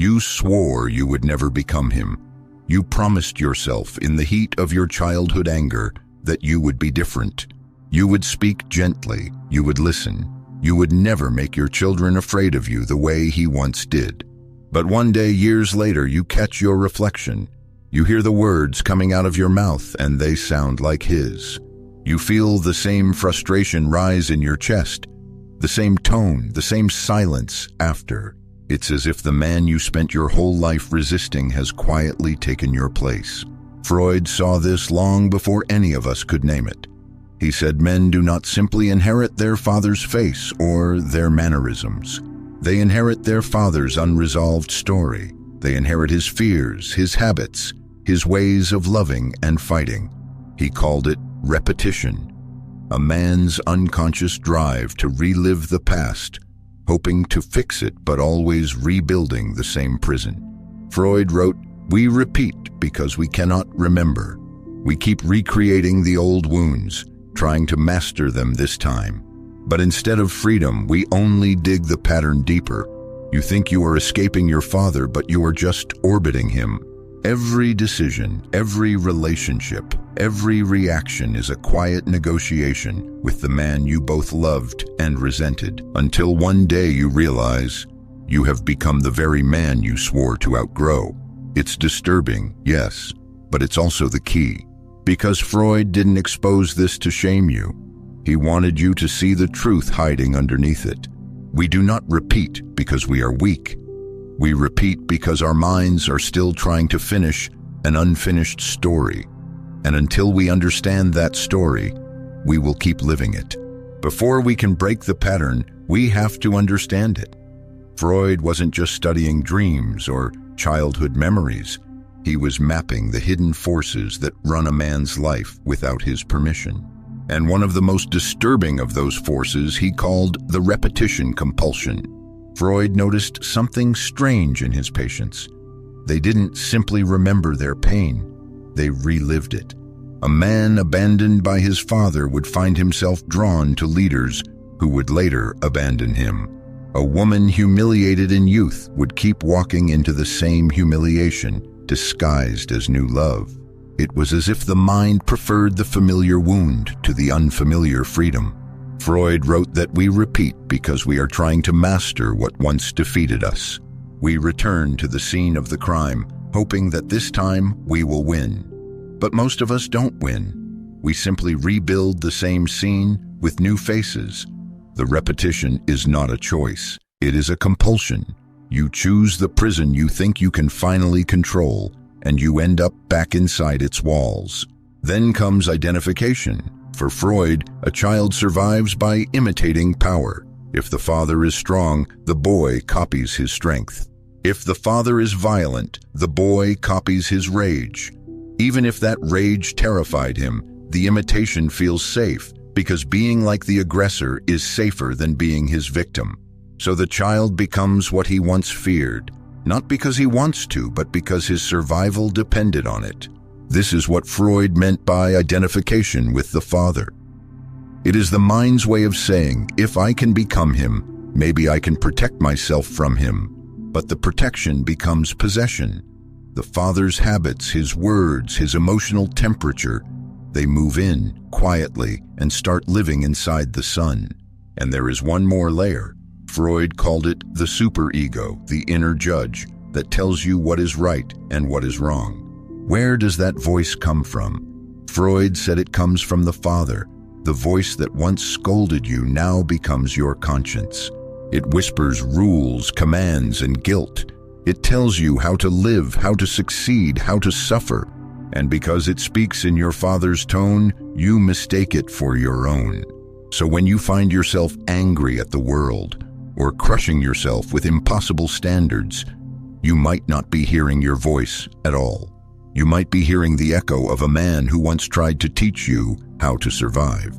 You swore you would never become him. You promised yourself in the heat of your childhood anger that you would be different. You would speak gently, you would listen. You would never make your children afraid of you the way he once did. But one day, years later, you catch your reflection. You hear the words coming out of your mouth and they sound like his. You feel the same frustration rise in your chest, the same tone, the same silence after. It's as if the man you spent your whole life resisting has quietly taken your place. Freud saw this long before any of us could name it. He said men do not simply inherit their father's face or their mannerisms. They inherit their father's unresolved story. They inherit his fears, his habits, his ways of loving and fighting. He called it repetition, a man's unconscious drive to relive the past, hoping to fix it but always rebuilding the same prison. Freud wrote, "We repeat because we cannot remember. We keep recreating the old wounds, trying to master them this time. But instead of freedom, we only dig the pattern deeper. You think you are escaping your father, but you are just orbiting him. Every decision, every relationship, every reaction is a quiet negotiation with the man you both loved and resented, until one day you realize you have become the very man you swore to outgrow. It's disturbing, yes, but it's also the key. Because Freud didn't expose this to shame you. He wanted you to see the truth hiding underneath it. We do not repeat because we are weak. We repeat because our minds are still trying to finish an unfinished story. And until we understand that story, we will keep living it. Before we can break the pattern, we have to understand it. Freud wasn't just studying dreams or childhood memories. He was mapping the hidden forces that run a man's life without his permission. And one of the most disturbing of those forces he called the repetition compulsion. Freud noticed something strange in his patients. They didn't simply remember their pain, they relived it. A man abandoned by his father would find himself drawn to leaders who would later abandon him. A woman humiliated in youth would keep walking into the same humiliation, disguised as new love. It was as if the mind preferred the familiar wound to the unfamiliar freedom. Freud wrote that we repeat because we are trying to master what once defeated us. We return to the scene of the crime, hoping that this time we will win. But most of us don't win. We simply rebuild the same scene with new faces. The repetition is not a choice. It is a compulsion. You choose the prison you think you can finally control, and you end up back inside its walls. Then comes identification. For Freud, a child survives by imitating power. If the father is strong, the boy copies his strength. If the father is violent, the boy copies his rage. Even if that rage terrified him, the imitation feels safe, because being like the aggressor is safer than being his victim. So the child becomes what he once feared, not because he wants to, but because his survival depended on it. This is what Freud meant by identification with the father. It is the mind's way of saying, if I can become him, maybe I can protect myself from him. But the protection becomes possession. The father's habits, his words, his emotional temperature, they move in quietly and start living inside the son. And there is one more layer. Freud called it the superego, the inner judge, that tells you what is right and what is wrong. Where does that voice come from? Freud said it comes from the father. The voice that once scolded you now becomes your conscience. It whispers rules, commands, and guilt. It tells you how to live, how to succeed, how to suffer. And because it speaks in your father's tone, you mistake it for your own. So when you find yourself angry at the world, or crushing yourself with impossible standards, you might not be hearing your voice at all. You might be hearing the echo of a man who once tried to teach you how to survive.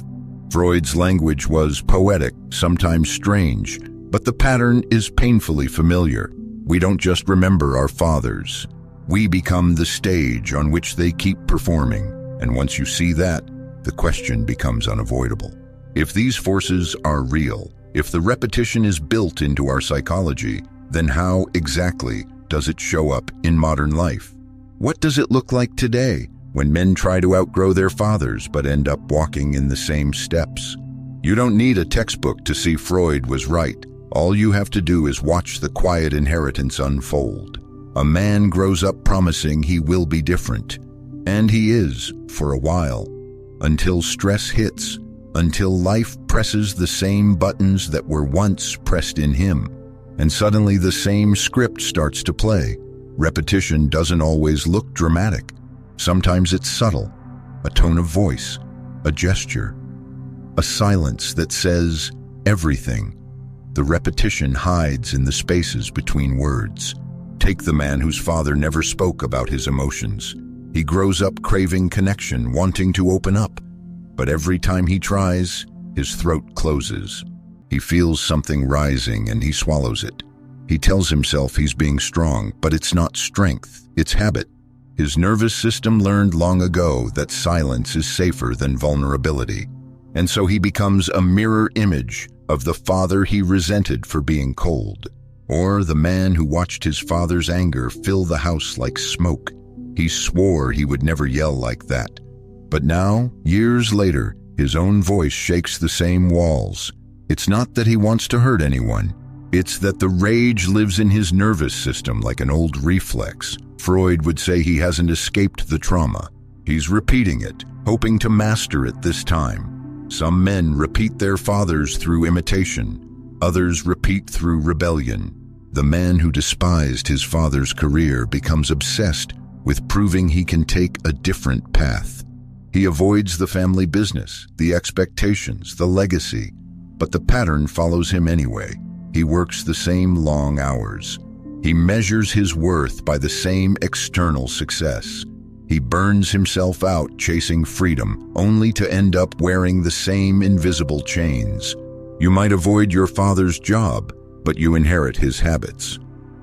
Freud's language was poetic, sometimes strange, but the pattern is painfully familiar. We don't just remember our fathers. We become the stage on which they keep performing, and once you see that, the question becomes unavoidable. If these forces are real, if the repetition is built into our psychology, then how exactly does it show up in modern life? What does it look like today when men try to outgrow their fathers but end up walking in the same steps? You don't need a textbook to see Freud was right. All you have to do is watch the quiet inheritance unfold. A man grows up promising he will be different. And he is, for a while. Until stress hits. Until life presses the same buttons that were once pressed in him. And suddenly the same script starts to play. Repetition doesn't always look dramatic. Sometimes it's subtle. A tone of voice. A gesture. A silence that says everything. The repetition hides in the spaces between words. Take the man whose father never spoke about his emotions. He grows up craving connection, wanting to open up. But every time he tries, his throat closes. He feels something rising and he swallows it. He tells himself he's being strong, but it's not strength, it's habit. His nervous system learned long ago that silence is safer than vulnerability. And so he becomes a mirror image of the father he resented for being cold. Or the man who watched his father's anger fill the house like smoke. He swore he would never yell like that. But now, years later, his own voice shakes the same walls. It's not that he wants to hurt anyone. It's that the rage lives in his nervous system like an old reflex. Freud would say he hasn't escaped the trauma. He's repeating it, hoping to master it this time. Some men repeat their fathers through imitation. Others repeat through rebellion. The man who despised his father's career becomes obsessed with proving he can take a different path. He avoids the family business, the expectations, the legacy, but the pattern follows him anyway. He works the same long hours. He measures his worth by the same external success. He burns himself out chasing freedom, only to end up wearing the same invisible chains. You might avoid your father's job, but you inherit his habits.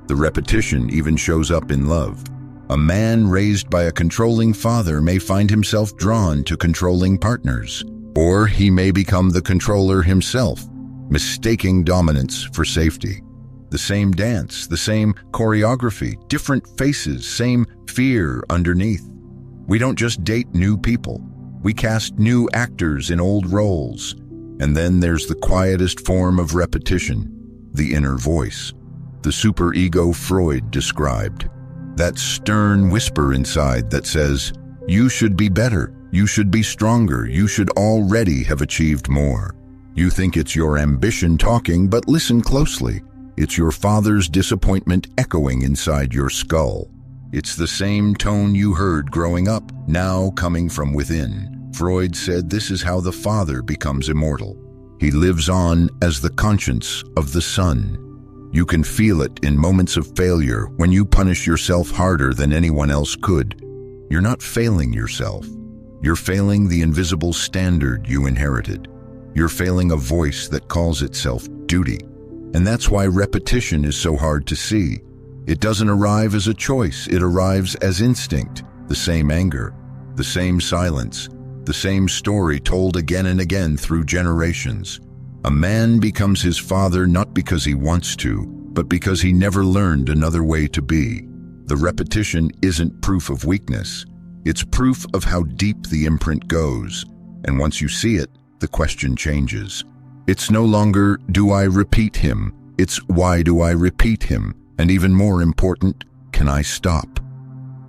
The repetition even shows up in love. A man raised by a controlling father may find himself drawn to controlling partners, or he may become the controller himself, mistaking dominance for safety. The same dance, the same choreography, different faces, same fear underneath. We don't just date new people. We cast new actors in old roles. And then there's the quietest form of repetition, the inner voice. The superego Freud described. That stern whisper inside that says, you should be better, you should be stronger, you should already have achieved more. You think it's your ambition talking, but listen closely. It's your father's disappointment echoing inside your skull. It's the same tone you heard growing up, now coming from within. Freud said this is how the father becomes immortal. He lives on as the conscience of the son. You can feel it in moments of failure when you punish yourself harder than anyone else could. You're not failing yourself. You're failing the invisible standard you inherited. You're failing a voice that calls itself duty. And that's why repetition is so hard to see. It doesn't arrive as a choice. It arrives as instinct. The same anger, the same silence, the same story told again and again through generations. A man becomes his father not because he wants to, but because he never learned another way to be. The repetition isn't proof of weakness. It's proof of how deep the imprint goes. And once you see it, the question changes. It's no longer, do I repeat him? It's, why do I repeat him? And even more important, can I stop?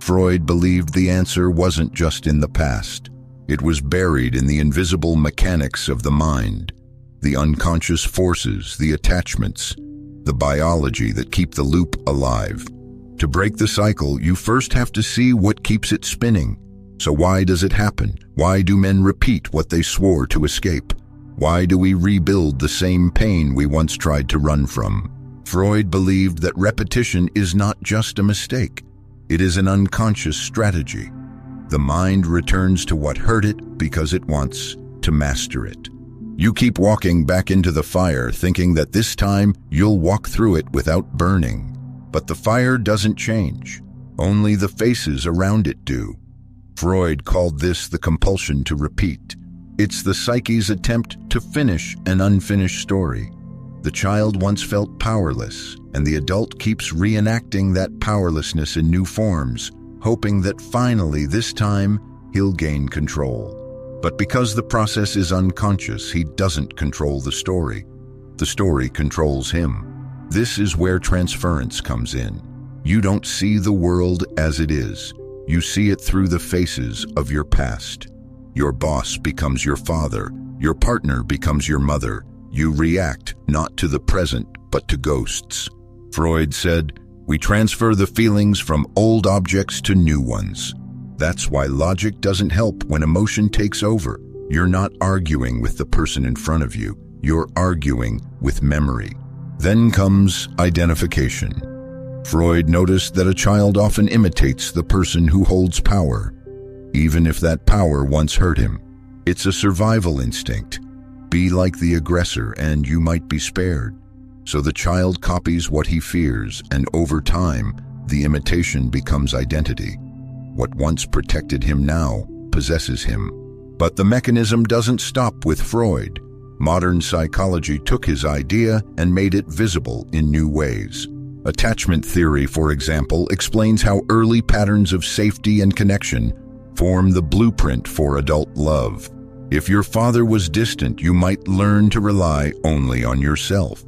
Freud believed the answer wasn't just in the past. It was buried in the invisible mechanics of the mind. The unconscious forces, the attachments, the biology that keep the loop alive. To break the cycle, you first have to see what keeps it spinning. So why does it happen? Why do men repeat what they swore to escape? Why do we rebuild the same pain we once tried to run from? Freud believed that repetition is not just a mistake. It is an unconscious strategy. The mind returns to what hurt it because it wants to master it. You keep walking back into the fire thinking that this time you'll walk through it without burning. But the fire doesn't change. Only the faces around it do. Freud called this the compulsion to repeat. It's the psyche's attempt to finish an unfinished story. The child once felt powerless. and the adult keeps reenacting that powerlessness in new forms, hoping that finally, this time, he'll gain control. But because the process is unconscious, he doesn't control the story. The story controls him. This is where transference comes in. You don't see the world as it is. You see it through the faces of your past. Your boss becomes your father. Your partner becomes your mother. You react not to the present, but to ghosts. Freud said, "We transfer the feelings from old objects to new ones." That's why logic doesn't help when emotion takes over. You're not arguing with the person in front of you. You're arguing with memory. Then comes identification. Freud noticed that a child often imitates the person who holds power, even if that power once hurt him. It's a survival instinct. Be like the aggressor and you might be spared. So the child copies what he fears, and over time, the imitation becomes identity. What once protected him now possesses him. But the mechanism doesn't stop with Freud. Modern psychology took his idea and made it visible in new ways. Attachment theory, for example, explains how early patterns of safety and connection form the blueprint for adult love. If your father was distant, you might learn to rely only on yourself.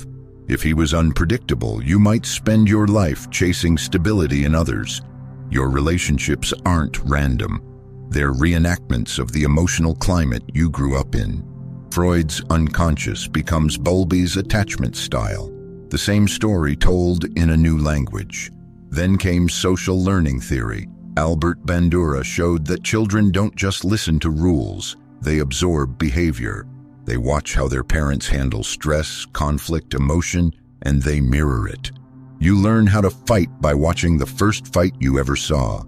If he was unpredictable, you might spend your life chasing stability in others. Your relationships aren't random. They're reenactments of the emotional climate you grew up in. Freud's unconscious becomes Bowlby's attachment style, the same story told in a new language. Then came social learning theory. Albert Bandura showed that children don't just listen to rules, they absorb behavior. They watch how their parents handle stress, conflict, emotion, and they mirror it. You learn how to fight by watching the first fight you ever saw.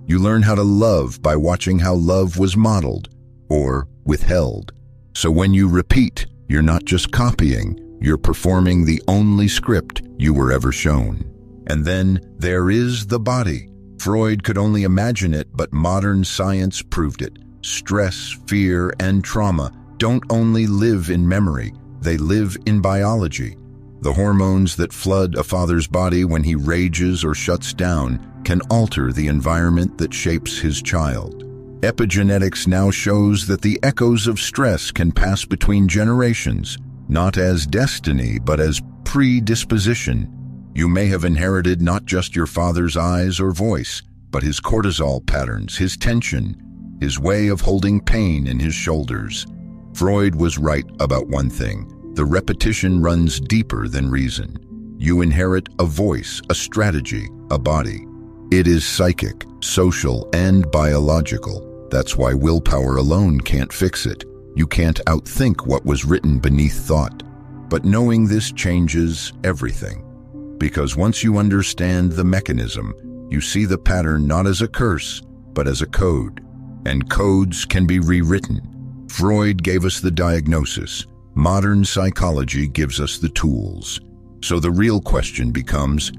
You learn how to love by watching how love was modeled or withheld. So when you repeat, you're not just copying, you're performing the only script you were ever shown. And then there is the body. Freud could only imagine it, but modern science proved it. Stress, fear, and trauma don't only live in memory, they live in biology. The hormones that flood a father's body when he rages or shuts down can alter the environment that shapes his child. Epigenetics now shows that the echoes of stress can pass between generations, not as destiny, but as predisposition. You may have inherited not just your father's eyes or voice, but his cortisol patterns, his tension, his way of holding pain in his shoulders. Freud was right about one thing. The repetition runs deeper than reason. You inherit a voice, a strategy, a body. It is psychic, social, and biological. That's why willpower alone can't fix it. You can't outthink what was written beneath thought. But knowing this changes everything. Because once you understand the mechanism, you see the pattern not as a curse, but as a code. And codes can be rewritten. Freud gave us the diagnosis. Modern psychology gives us the tools. So the real question becomes,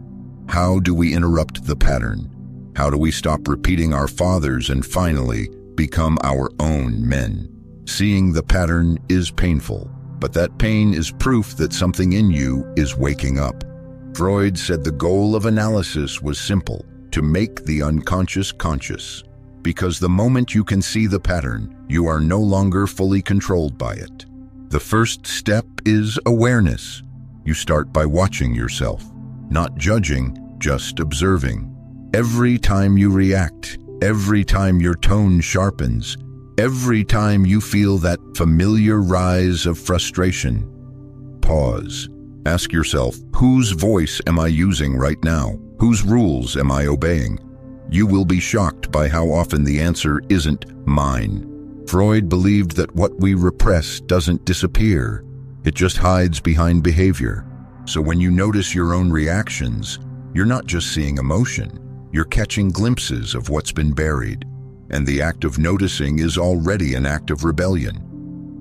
how do we interrupt the pattern? How do we stop repeating our fathers and finally become our own men? Seeing the pattern is painful, but that pain is proof that something in you is waking up. Freud said the goal of analysis was simple, to make the unconscious conscious. Because the moment you can see the pattern, you are no longer fully controlled by it. The first step is awareness. You start by watching yourself, not judging, just observing. Every time you react, every time your tone sharpens, every time you feel that familiar rise of frustration, pause. Ask yourself, whose voice am I using right now? Whose rules am I obeying? You will be shocked by how often the answer isn't mine. Freud believed that what we repress doesn't disappear. It just hides behind behavior. So when you notice your own reactions, you're not just seeing emotion, you're catching glimpses of what's been buried. And the act of noticing is already an act of rebellion.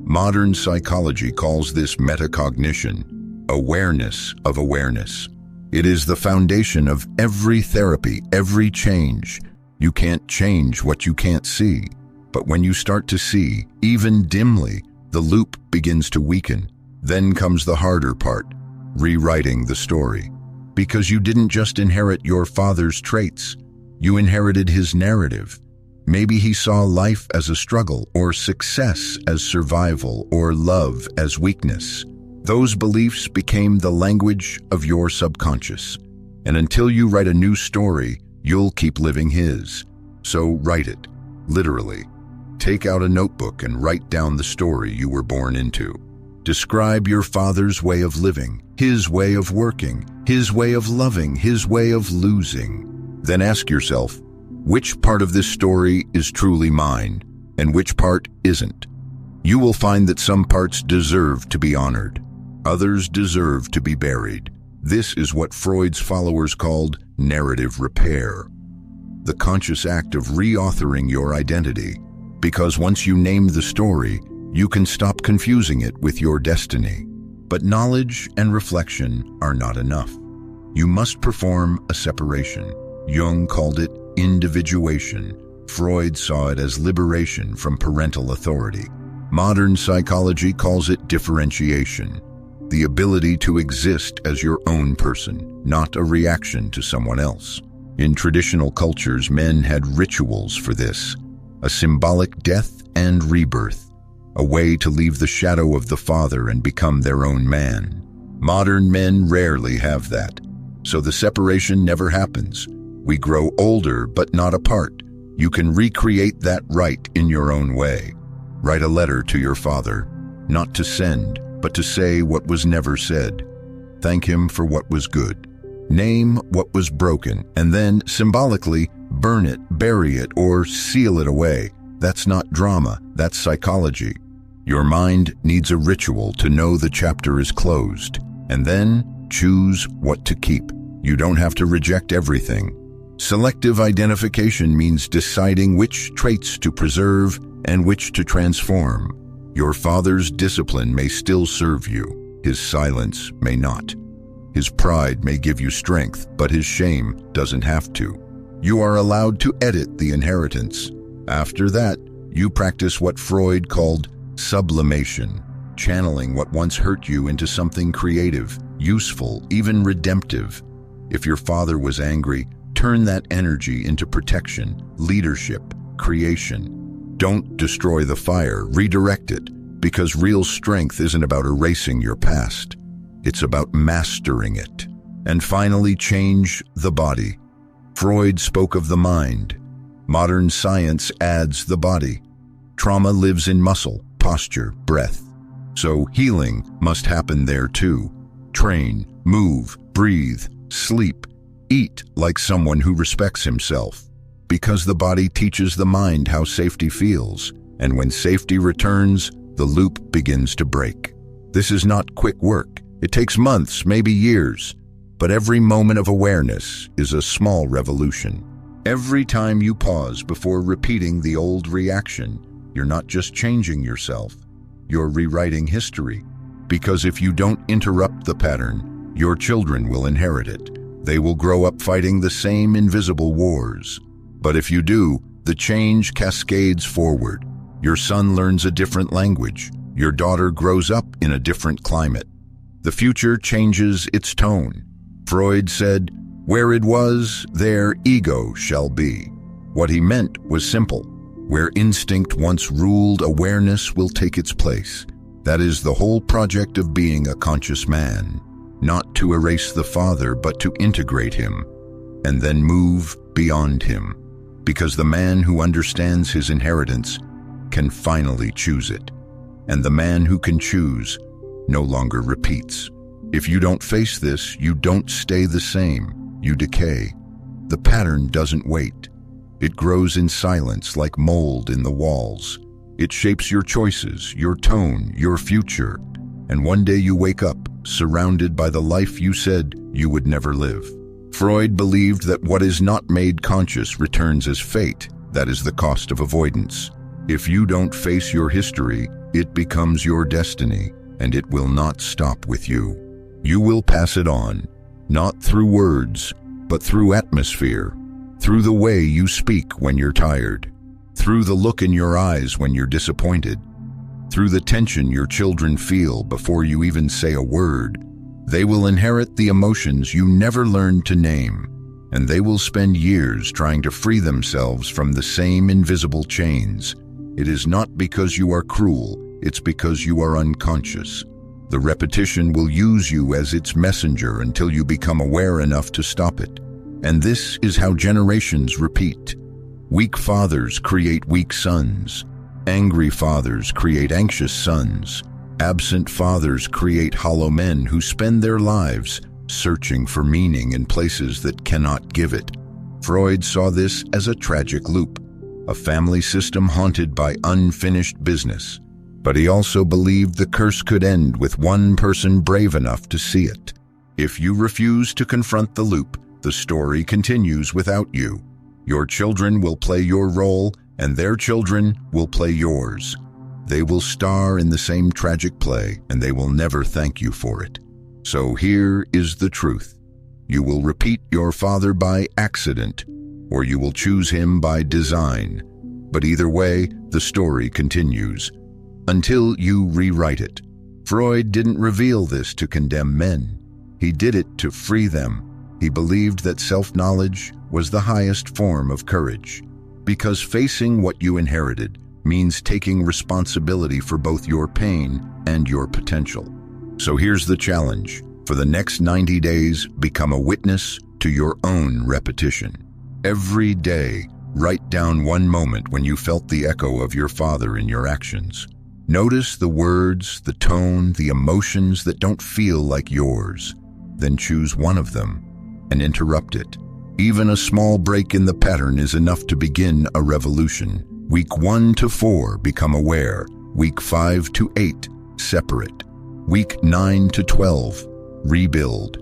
Modern psychology calls this metacognition, awareness of awareness. It is the foundation of every therapy, every change. You can't change what you can't see. But when you start to see, even dimly, the loop begins to weaken. Then comes the harder part, rewriting the story. Because you didn't just inherit your father's traits, you inherited his narrative. Maybe he saw life as a struggle, or success as survival, or love as weakness. Those beliefs became the language of your subconscious. And until you write a new story, you'll keep living his. So write it, literally. Take out a notebook and write down the story you were born into. Describe your father's way of living, his way of working, his way of loving, his way of losing. Then ask yourself, which part of this story is truly mine, and which part isn't? You will find that some parts deserve to be honored. Others deserve to be buried. This is what Freud's followers called narrative repair, the conscious act of reauthoring your identity, because once you name the story, you can stop confusing it with your destiny. But knowledge and reflection are not enough. You must perform a separation. Jung called it individuation. Freud saw it as liberation from parental authority. Modern psychology calls it differentiation, the ability to exist as your own person, not a reaction to someone else. In traditional cultures, men had rituals for this, a symbolic death and rebirth, a way to leave the shadow of the father and become their own man. Modern men rarely have that, so the separation never happens. We grow older, but not apart. You can recreate that right in your own way. Write a letter to your father, not to send, but to say what was never said. Thank him for what was good. Name what was broken, and then, symbolically, burn it, bury it, or seal it away. That's not drama, that's psychology. Your mind needs a ritual to know the chapter is closed, and then choose what to keep. You don't have to reject everything. Selective identification means deciding which traits to preserve and which to transform. Your father's discipline may still serve you. His silence may not. His pride may give you strength, but his shame doesn't have to. You are allowed to edit the inheritance. After that, you practice what Freud called sublimation, channeling what once hurt you into something creative, useful, even redemptive. If your father was angry, turn that energy into protection, leadership, creation. Don't destroy the fire, redirect it, because real strength isn't about erasing your past. It's about mastering it. And finally, change the body. Freud spoke of the mind. Modern science adds the body. Trauma lives in muscle, posture, breath. So healing must happen there too. Train, move, breathe, sleep, eat like someone who respects himself. Because the body teaches the mind how safety feels, and when safety returns, the loop begins to break. This is not quick work. It takes months, maybe years, but every moment of awareness is a small revolution. Every time you pause before repeating the old reaction, you're not just changing yourself, you're rewriting history. Because if you don't interrupt the pattern, your children will inherit it. They will grow up fighting the same invisible wars. But if you do, the change cascades forward. Your son learns a different language. Your daughter grows up in a different climate. The future changes its tone. Freud said, "Where it was, there ego shall be." What he meant was simple. Where instinct once ruled, awareness will take its place. That is the whole project of being a conscious man. Not to erase the father, but to integrate him, and then move beyond him. Because the man who understands his inheritance can finally choose it. And the man who can choose no longer repeats. If you don't face this, you don't stay the same, you decay. The pattern doesn't wait. It grows in silence like mold in the walls. It shapes your choices, your tone, your future. And one day you wake up, surrounded by the life you said you would never live. Freud believed that what is not made conscious returns as fate. That is the cost of avoidance. If you don't face your history, it becomes your destiny, and it will not stop with you. You will pass it on, not through words, but through atmosphere, through the way you speak when you're tired, through the look in your eyes when you're disappointed, through the tension your children feel before you even say a word. They will inherit the emotions you never learned to name, and they will spend years trying to free themselves from the same invisible chains. It is not because you are cruel, it's because you are unconscious. The repetition will use you as its messenger until you become aware enough to stop it. And this is how generations repeat. Weak fathers create weak sons. Angry fathers create anxious sons. Absent fathers create hollow men who spend their lives searching for meaning in places that cannot give it. Freud saw this as a tragic loop, a family system haunted by unfinished business. But he also believed the curse could end with one person brave enough to see it. If you refuse to confront the loop, the story continues without you. Your children will play your role, and their children will play yours. They will star in the same tragic play, and they will never thank you for it. So here is the truth. You will repeat your father by accident, or you will choose him by design. But either way, the story continues, until you rewrite it. Freud didn't reveal this to condemn men. He did it to free them. He believed that self-knowledge was the highest form of courage, because facing what you inherited means taking responsibility for both your pain and your potential. So here's the challenge. For the next 90 days, become a witness to your own repetition. Every day, write down one moment when you felt the echo of your father in your actions. Notice the words, the tone, the emotions that don't feel like yours. Then choose one of them and interrupt it. Even a small break in the pattern is enough to begin a revolution. Week 1 to 4, become aware. Week 5 to 8, separate. Week 9 to 12, rebuild.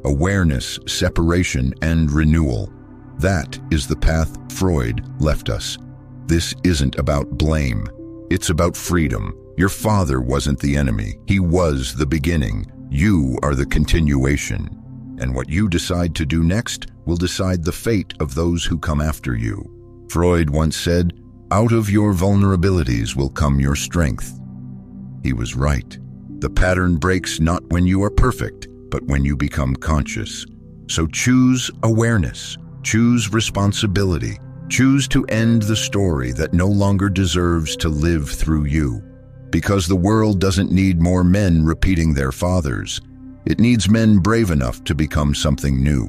Awareness, separation, and renewal. That is the path Freud left us. This isn't about blame. It's about freedom. Your father wasn't the enemy. He was the beginning. You are the continuation. And what you decide to do next will decide the fate of those who come after you. Freud once said, "Out of your vulnerabilities will come your strength." He was right. The pattern breaks not when you are perfect, but when you become conscious. So choose awareness, choose responsibility, choose to end the story that no longer deserves to live through you. Because the world doesn't need more men repeating their fathers. It needs men brave enough to become something new.